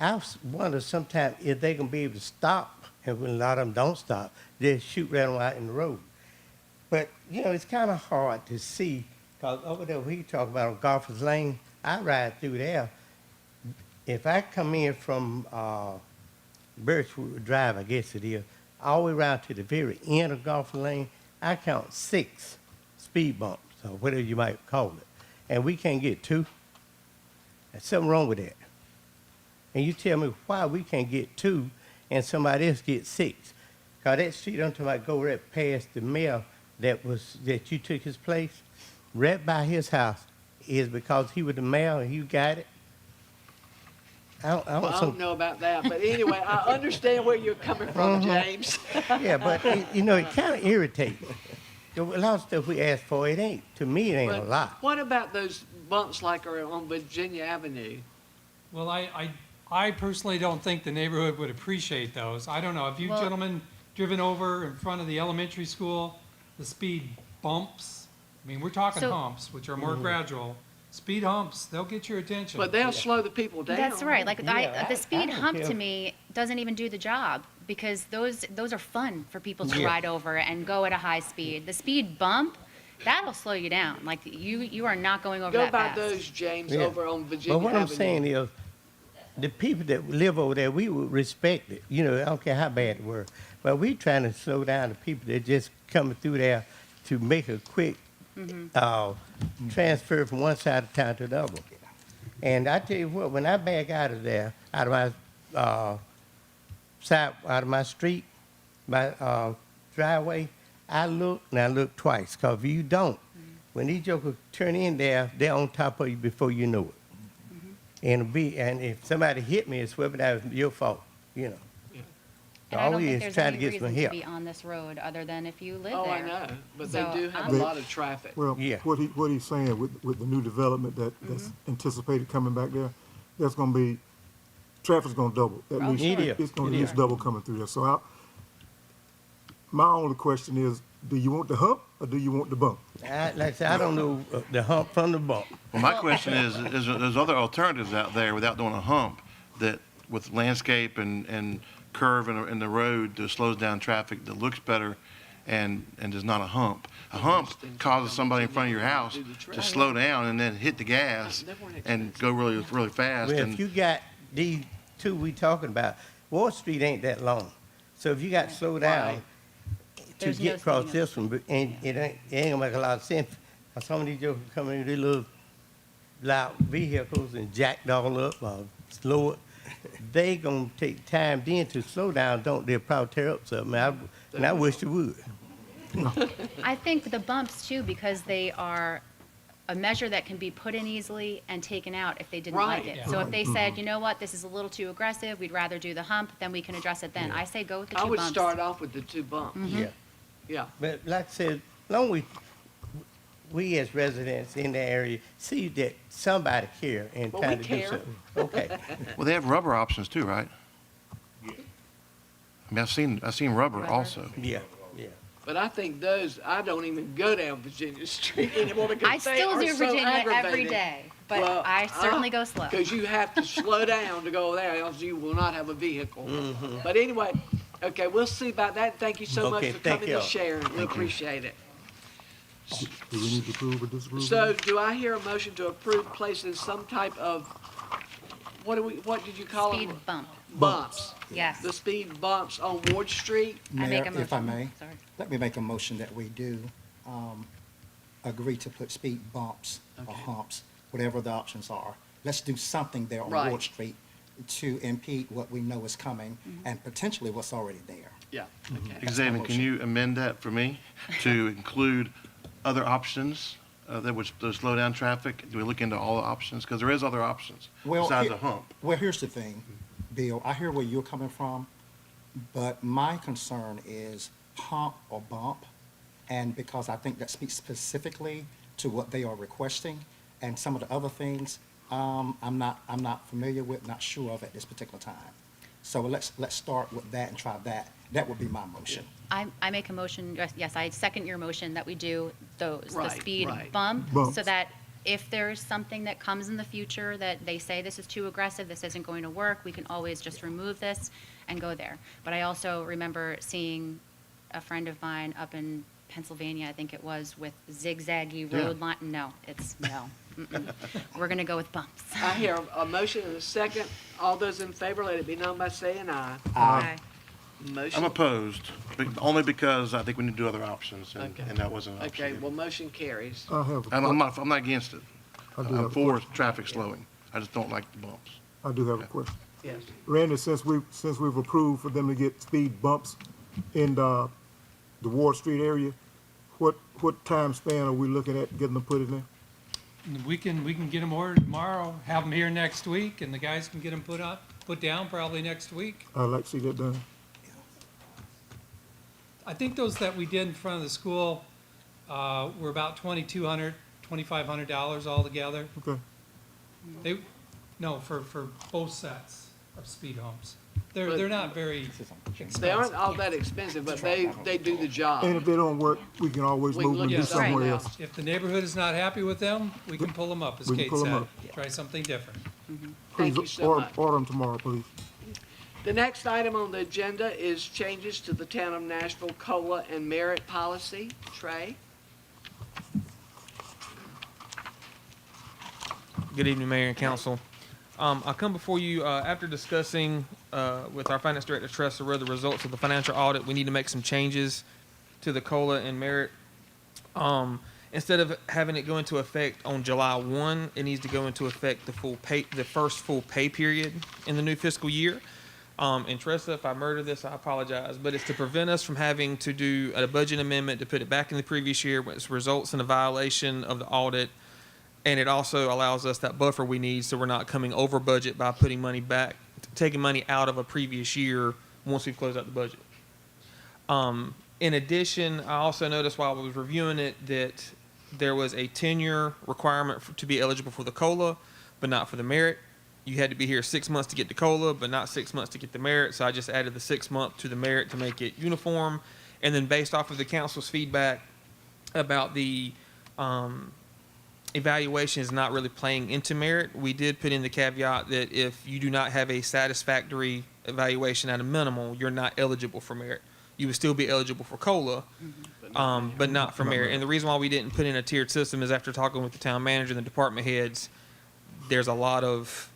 I wonder sometimes if they gonna be able to stop, and when a lot of them don't stop, they shoot right on out in the road. But, you know, it's kind of hard to see, because over there, we talk about on Golfers Lane, I ride through there. If I come in from Birchwood Drive, I guess it is, all the way around to the very end of Golfers Lane, I count 6 speed bumps, or whatever you might call it. And we can't get 2. There's something wrong with that. And you tell me why we can't get 2 and somebody else gets 6. Because that street I'm talking about go right past the mayor that you took his place, right by his house, is because he was the mayor and you got it. Well, I don't know about that, but anyway, I understand where you're coming from, James. Yeah, but you know, it kind of irritates me. A lot of stuff we ask for, it ain't, to me, it ain't a But lot. what about those bumps like are on Virginia Avenue? Well, I personally don't think the neighborhood would appreciate those. I don't know. Have you Well- gentlemen driven over in front of the elementary school, the speed bumps? I mean, we're talking So- humps, which are more gradual. Speed humps, they'll get your attention. But they'll slow the people down. That's right. Like Yeah, the speed don't hump care. to me doesn't even do the job because those are fun for people to Yeah. ride over and go at a high speed. The speed bump, that'll slow you down. Like you are not going over Go that by fast. those, James, Yeah. over on Virginia But what Avenue. I'm saying is, the people that live over there, we would respect it. You know, I don't care how bad it were. But we trying to slow down the people that just coming through there to make a quick transfer from one side of town to the other. And I tell you what, when I back out of there, out of my out of my street, my driveway, I look and I look twice. Cause if you don't, when these jokers turn in there, they're on top of you before you know it. And if somebody hit me, it's whether that was your fault, you know. And I don't All we think is there's trying any to get some reason to help. be on this road other than if you live Oh, there. I know, but So, they do have I'm- a lot of traffic. Well, Yeah. what he's saying with the new development that's anticipated coming back there, there's gonna be, traffic's gonna double. At Oh, least, sure. it's gonna It at least is. double coming through there. So my only question is, do you want the hump or do you want the bump? Like I said, I don't know the hump from the bump. Well, my question is there's other alternatives out there without doing a hump that with landscape and curve in the road that slows down traffic that looks better and is not a hump. A hump causes somebody in front of your house to slow down and then hit the gas and go really, really fast. Well, And if you got these 2 we talking about, Wall Street ain't that long. So if you got to slow down to There's no get across speeding up. this one, and it ain't gonna make a lot of sense. Some of these jokers come in with their little loud vehicles and jacked all up, slow it. They gonna take time then to slow down, don't they? Probably tear up something. And I wish they would. I think the bumps too, because they are a measure that can be put in easily and taken out if they didn't like Right. it. So if they said, you know what, this is a little too aggressive, we'd rather do the hump, then we can address it then. I say go with the I 2 would bumps. start off with the 2 bumps. Yeah. Yeah. But like I said, long we as residents in the area see that somebody care and Well, trying we to do care. something. Okay. well, they have rubber options too, right? I mean, I've seen rubber Rubber. also. Yeah, yeah. But I think those, I don't even go down Virginia Street anymore because I they still are do so Virginia every aggravating. day, but I certainly go slow. Because you have to slow down to go there, else you will not have a vehicle. But anyway, okay, we'll see about that. Thank you so much Okay, for thank coming y'all. and sharing. We appreciate it. Do we need to approve or disapprove? So do I hear a motion to approve placing some type of, what did you call Speed them? bump, Bumps. yes. The speed bumps on Ward Street? I make a Mayor, if I motion. may, Sorry. let me make a motion that we do agree to put speed bumps or Okay. humps, whatever the options are. Let's do something there on Right. Ward Street to impede what we know is coming and potentially what's already there. Yeah, okay. Xavier, can you amend that for me to include other options that would slow down traffic? Do we look into all the options? Because there is other options Well, besides here- a hump. Well, here's the thing, Bill, I hear where you're coming from, but my concern is hump or bump, and because I think that speaks specifically to what they are requesting, and some of the other things, I'm not familiar with, not sure of at this particular time. So let's start with that and try that. That would be my motion. I make a motion, yes, I second your motion that we do the Right, speed right. bump, Bumps. so that if there's something that comes in the future that they say this is too aggressive, this isn't going to work, we can always just remove this and go there. But I also remember seeing a friend of mine up in Pennsylvania, I think it was, with zigzaggy road line. No, it's no. Mm-mm. We're gonna go with bumps. I hear a motion and a second. All those in favor, let it be known by saying aye. Aye. Motion. I'm opposed, only because I think we need to do other options, Okay. and that wasn't an option. Okay, well, motion carries. I have, a I'm que- not against it. I do I'm have a for question. traffic slowing. I just don't like the bumps. I do have a question. Yes. Randy, since we've approved for them to get speed bumps in the Ward Street area, what time span are we looking at getting them put in there? We can get them ordered tomorrow, have them here next week, and the guys can get them put down probably next week. I'd like to see that done. I think those that we did in front of the school were about $2,200, $2,500 altogether. Okay. No, for both sets of speed humps. They're not very expensive. They aren't all that expensive, but they do the job. And if they don't work, we can always We can move them look and do at something somewhere else. else. If the neighborhood is not happy with them, we can pull them up, as We can Kate pull 'em said. up. Try something different. Thank you Please so much. order them tomorrow, please. The next item on the agenda is changes to the Town of Nashville COLA and merit policy. Trey? Good evening, Mayor and Council. I come before you after discussing with our Finance Director, Tressa, the results of the financial audit. We need to make some changes to the COLA and merit. Instead of having it go into effect on July 1, it needs to go into effect the first full pay period in the new fiscal year. And Tressa, if I murder this, I apologize, but it's to prevent us from having to do a budget amendment to put it back in the previous year, which results in a violation of the audit. And it also allows us that buffer we need so we're not coming over budget by putting money back, taking money out of a previous year once we've closed out the budget. In addition, I also noticed while I was reviewing it that there was a tenure requirement to be eligible for the COLA, but not for the merit. You had to be here 6 months to get the COLA, but not 6 months to get the merit. So I just added the 6 month to the merit to make it uniform. And then based off of the council's feedback about the evaluation is not really playing into merit, we did put in the caveat that if you do not have a satisfactory evaluation at a minimal, you're not eligible for merit. You would still be eligible for COLA, but not for merit. And the reason why we didn't put in a tiered system is after talking with the town manager and the department heads, there's a lot of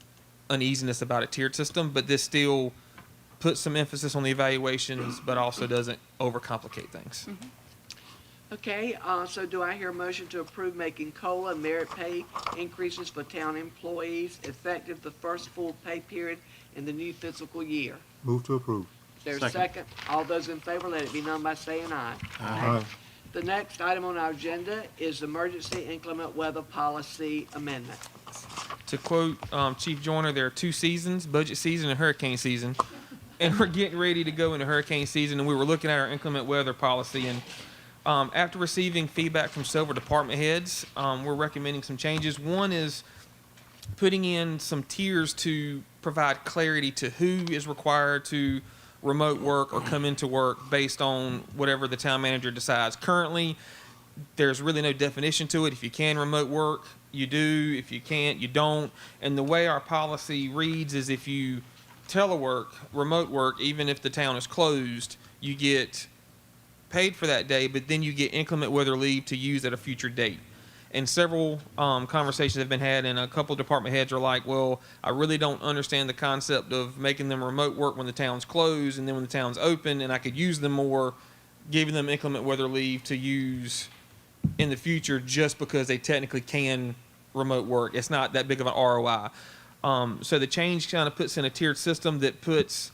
uneasiness about a tiered system, but this still puts some emphasis on the evaluations, but also doesn't overcomplicate things. Okay, so do I hear a motion to approve making COLA and merit pay increases for town employees effective the first full pay period in the new fiscal year? Move to approve. There's a second. All those in favor, let it be known by saying aye. Aye. The next item on our agenda is emergency inclement weather policy amendment. To quote Chief Joyner, there are two seasons, budget season and hurricane season. And we're getting ready to go into hurricane season, and we were looking at our inclement weather policy. And after receiving feedback from several department heads, we're recommending some changes. One is putting in some tiers to provide clarity to who is required to remote work or come into work based on whatever the town manager decides. Currently, there's really no definition to it. If you can remote work, you do. If you can't, you don't. And the way our policy reads is if you telework, remote work, even if the town is closed, you get paid for that day, but then you get inclement weather leave to use at a future date. And several conversations have been had, and a couple department heads are like, well, I really don't understand the concept of making them remote work when the town's closed, and then when the town's open, and I could use them more, giving them inclement weather leave to use in the future just because they technically can remote work. It's not that big of an ROI. So the change kind of puts in a tiered system that puts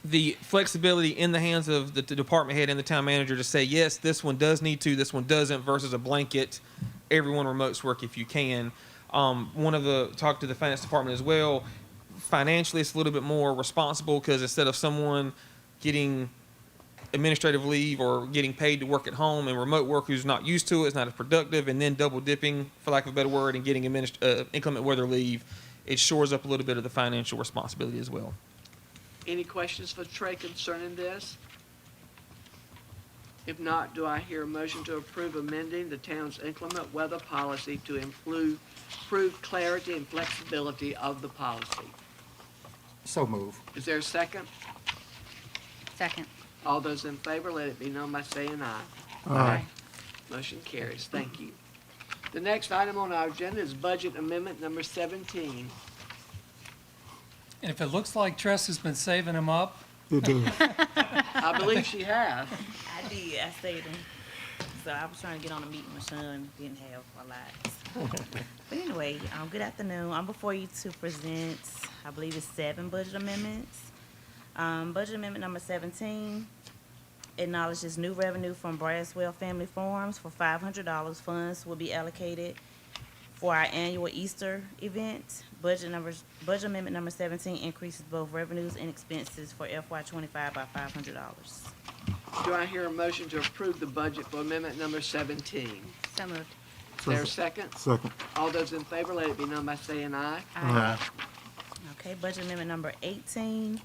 the flexibility in the hands of the department head and the town manager to say, yes, this one does need to, this one doesn't, versus a blanket, everyone remotes work if you can. Talk to the finance department as well. Financially, it's a little bit more responsible because instead of someone getting administrative leave or getting paid to work at home and remote work who's not used to it, is not as productive, and then double dipping, for lack of a better word, and getting inclement weather leave, it shores up a little bit of the financial responsibility as well. Any questions for Trey concerning this? If not, do I hear a motion to approve amending the town's inclement weather policy to improve clarity and flexibility of the policy? So move. Is there a second? Second. All those in favor, let it be known by saying aye. Aye. Motion carries. Thank you. The next item on our agenda is budget amendment number 17. And if it looks like Tress has been saving them up, It does. I believe she has. I did. I stayed in. So I was trying to get on a meeting with my son. Didn't have a lot. But anyway, good afternoon. I'm before you to present, I believe it's 7 budget amendments. Budget amendment number 17 acknowledges new revenue from Braswell Family Farms for $500. Funds will be allocated for our annual Easter event. Budget amendment number 17 increases both revenues and expenses for FY25 by $500. Do I hear a motion to approve the budget for amendment number 17? So moved. Is there a second? Second. All those in favor, let it be known by saying aye. Aye. Okay, budget amendment number 18.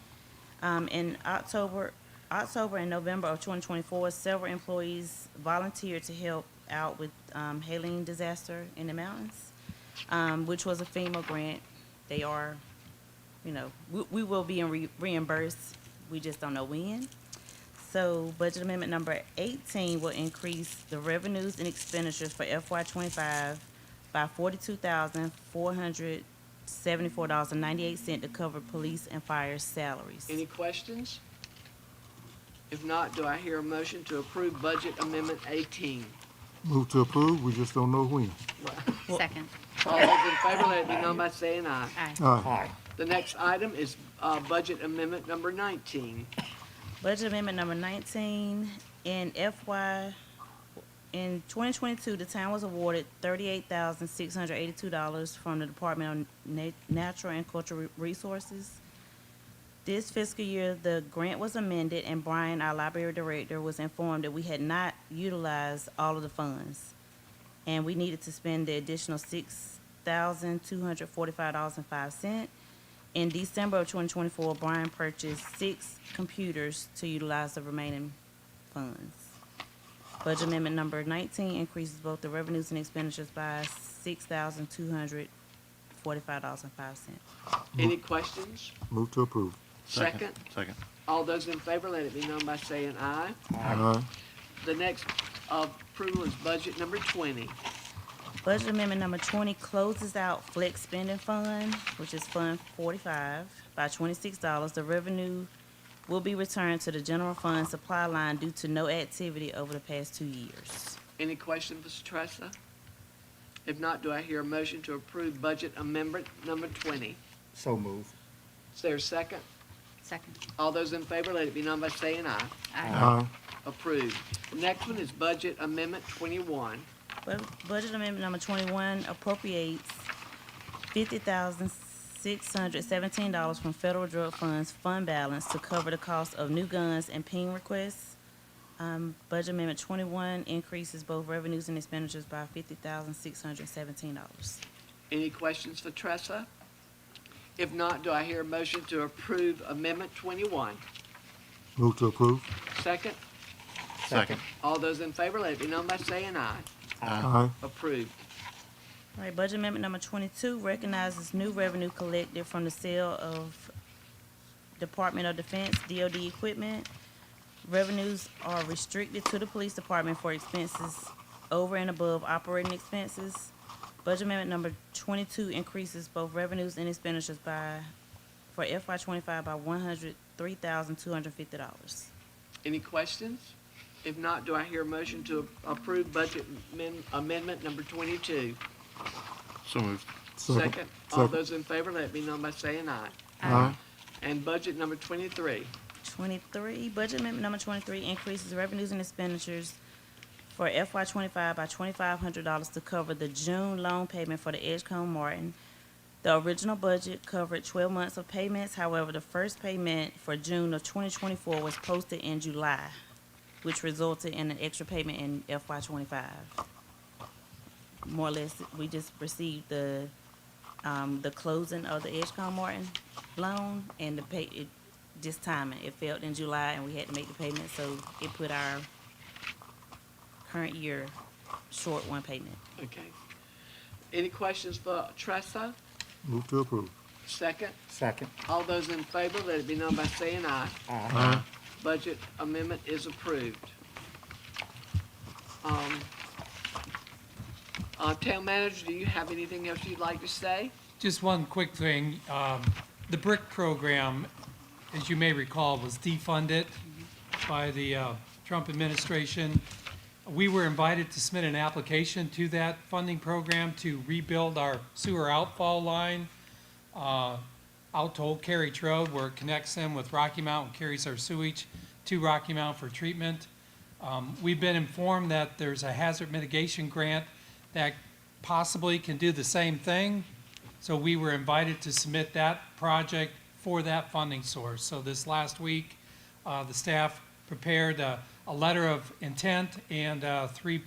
In October and November of 2024, several employees volunteered to help out with hailing disaster in the mountains, which was a FEMA grant. They are, we will be reimbursed. We just don't know when. So budget amendment number 18 will increase the revenues and expenditures for FY25 by $42,474.98 to cover police and fire salaries. Any questions? If not, do I hear a motion to approve budget amendment 18? Move to approve, we just don't know when. Second. All those in favor, let it be known by saying aye. Aye. Aye. The next item is budget amendment number 19. Budget amendment number 19, in 2022, the town was awarded $38,682 from the Department of Natural and Cultural Resources. This fiscal year, the grant was amended, and Brian, our library director, was informed that we had not utilized all of the funds, and we needed to spend the additional $6,245.05. In December of 2024, Brian purchased 6 computers to utilize the remaining funds. Budget amendment number 19 increases both the revenues and expenditures by $6,245.05. Any questions? Move to approve. Second. Second. All those in favor, let it be known by saying aye. Aye. The next approval is budget number 20. Budget amendment number 20 closes out flex spending fund, which is Fund 45, by $26. The revenue will be returned to the general fund supply line due to no activity over the past 2 years. Any questions, Mr. Tressa? If not, do I hear a motion to approve budget amendment number 20? So move. Is there a second? Second. All those in favor, let it be known by saying aye. Aye. Approved. The next one is budget amendment 21. Budget amendment number 21 appropriates $50,617 from federal drug funds fund balance to cover the cost of new guns and ping requests. Budget amendment 21 increases both revenues and expenditures by $50,617. Any questions for Tressa? If not, do I hear a motion to approve amendment 21? Move to approve. Second? Second. All those in favor, let it be known by saying aye. Aye. Approved. All right, budget amendment number 22 recognizes new revenue collected from the sale of Department of Defense, DOD equipment. Revenues are restricted to the police department for expenses over and above operating expenses. Budget amendment number 22 increases both revenues and expenditures for FY25 by $103,250. Any questions? If not, do I hear a motion to approve budget amendment number 22? So moved. Second. All those in favor, let it be known by saying aye. Aye. And budget number 23. 23, budget amendment number 23 increases revenues and expenditures for FY25 by $2,500 to cover the June loan payment for the Edgecombe Martin. The original budget covered 12 months of payments. However, the first payment for June of 2024 was posted in July, which resulted in an extra payment in FY25. More or less, we just received the closing of the Edgecombe Martin loan, and just timing. It failed in July and we had to make the payment, so it put our current year short one payment. Okay. Any questions for Tressa? Move to approve. Second? Second. All those in favor, let it be known by saying aye. Aye. Budget amendment is approved. Town manager, do you have anything else you'd like to say? Just one quick thing. The BRIC program, as you may recall, was defunded by the Trump administration. We were invited to submit an application to that funding program to rebuild our sewer outfall line out to Old Carriage Road, where it connects them with Rocky Mount and carries our sewage to Rocky Mount for treatment. We've been informed that there's a hazard mitigation grant that possibly can do the same thing. So we were invited to submit that project for that funding source. So this last week, the staff prepared a letter of intent and two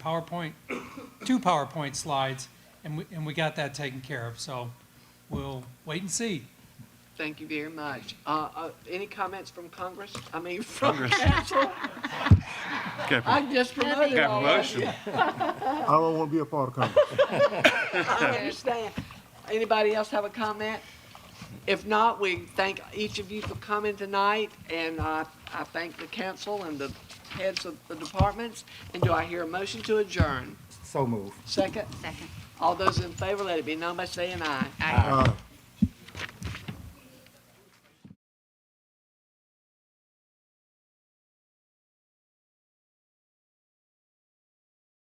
PowerPoint slides, and we got that taken care of. So we'll wait and see. Thank you very much. Any comments from Congress? I mean, from Congress. council? I just promoted Got all of promotion. you. I don't want to be a part of Congress. I understand. Anybody else have a comment? If not, we thank each of you for coming tonight, and I thank the council and the heads of the departments. And do I hear a motion to adjourn? So move. Second? Second. All those in favor, let it be known by saying aye. Aye.